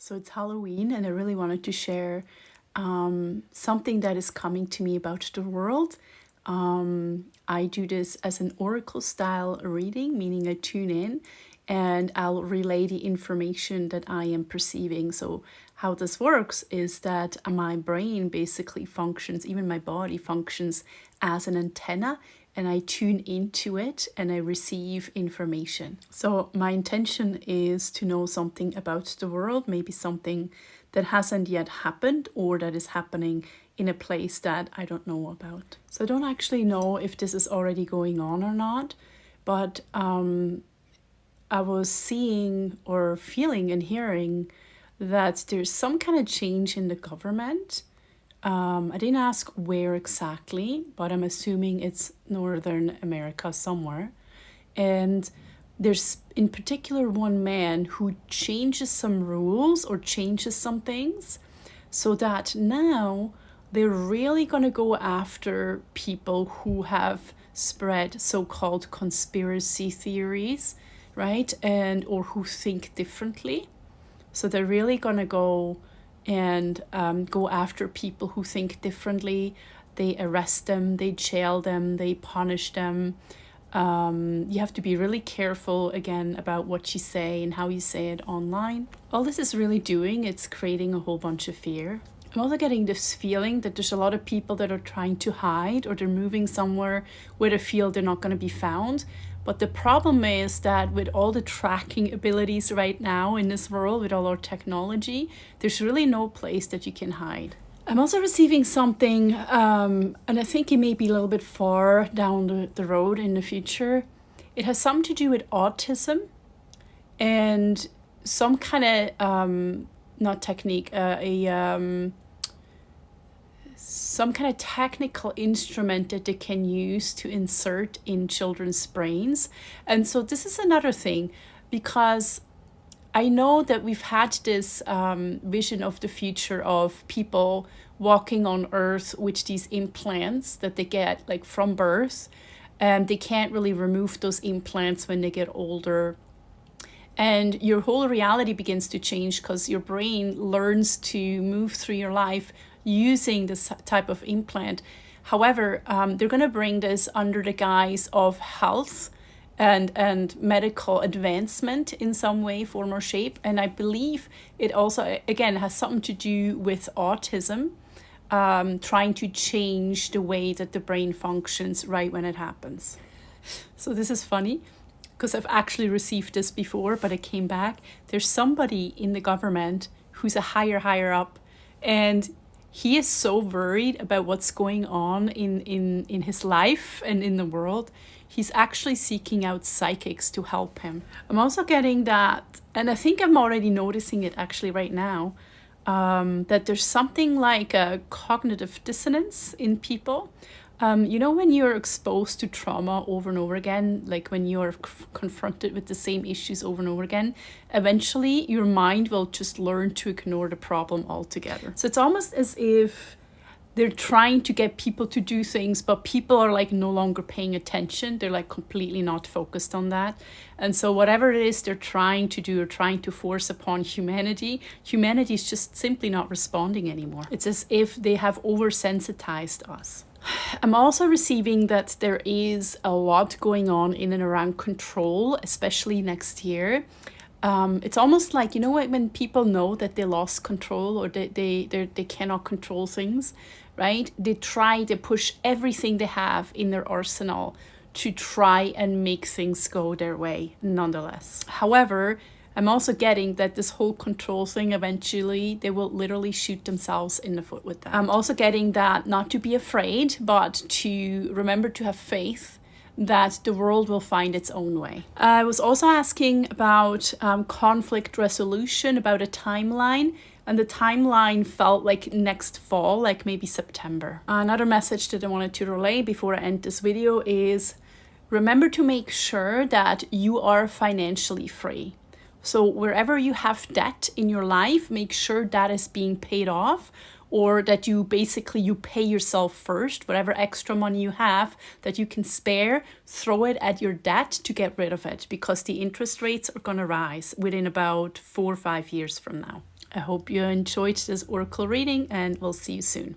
So it's Halloween, and I really wanted to share something that is coming to me about the world. I do this as an oracle style reading, meaning I tune in and I'll relay the information that I am perceiving. So, how this works is that my brain basically functions, even my body functions as an antenna, and I tune into it and I receive information. So, my intention is to know something about the world, maybe something that hasn't yet happened or that is happening in a place that I don't know about. So, I don't actually know if this is already going on or not, but I was seeing or feeling and hearing that there's some kind of change in the government. I didn't ask where exactly, but I'm assuming it's Northern America somewhere. And there's in particular one man who changes some rules or changes some things so that now they're really going to go after people who have spread so-called conspiracy theories, right? And or who think differently. So they're really going to go and go after people who think differently. They arrest them, they jail them, they punish them. You have to be really careful again about what you say and how you say it online. All this is really doing, it's creating a whole bunch of fear. I'm also getting this feeling that there's a lot of people that are trying to hide, or they're moving somewhere where they feel they're not going to be found. But the problem is that with all the tracking abilities right now in this world, with all our technology, there's really no place that you can hide. I'm also receiving something, and I think it may be a little bit far down the road in the future. It has something to do with autism and some kind of, not technique, some kind of technical instrument that they can use to insert in children's brains. And so this is another thing, because I know that we've had this vision of the future of people walking on Earth with these implants that they get like from birth, and they can't really remove those implants when they get older. And your whole reality begins to change because your brain learns to move through your life using this type of implant. However, they're going to bring this under the guise of health and medical advancement in some way, form, or shape. And I believe it also, again, has something to do with autism, trying to change the way that the brain functions right when it happens. So this is funny, because I've actually received this before, but it came back. There's somebody in the government who's a higher up, and he is so worried about what's going on in his life and in the world. He's actually seeking out psychics to help him. I'm also getting that, and I think I'm already noticing it actually right now, that there's something like a cognitive dissonance in people. When you're exposed to trauma over and over again, like when you're confronted with the same issues over and over again, eventually your mind will just learn to ignore the problem altogether. So it's almost as if they're trying to get people to do things, but people are like no longer paying attention. They're like completely not focused on that. And so whatever it is they're trying to do or trying to force upon humanity is just simply not responding anymore. It's as if they have oversensitized us. I'm also receiving that there is a lot going on in and around control, especially next year. It's almost like, when people know that they lost control or they cannot control things, right? They push everything they have in their arsenal to try and make things go their way nonetheless. However, I'm also getting that this whole control thing, eventually they will literally shoot themselves in the foot with that. I'm also getting that not to be afraid, but to remember to have faith that the world will find its own way. I was also asking about conflict resolution, about a timeline, and the timeline felt like next fall, like maybe September. Another message that I wanted to relay before I end this video is remember to make sure that you are financially free. So wherever you have debt in your life, make sure that is being paid off, or that you pay yourself first. Whatever extra money you have that you can spare, throw it at your debt to get rid of it, because the interest rates are going to rise within about 4 or 5 years from now. I hope you enjoyed this oracle reading, and we'll see you soon.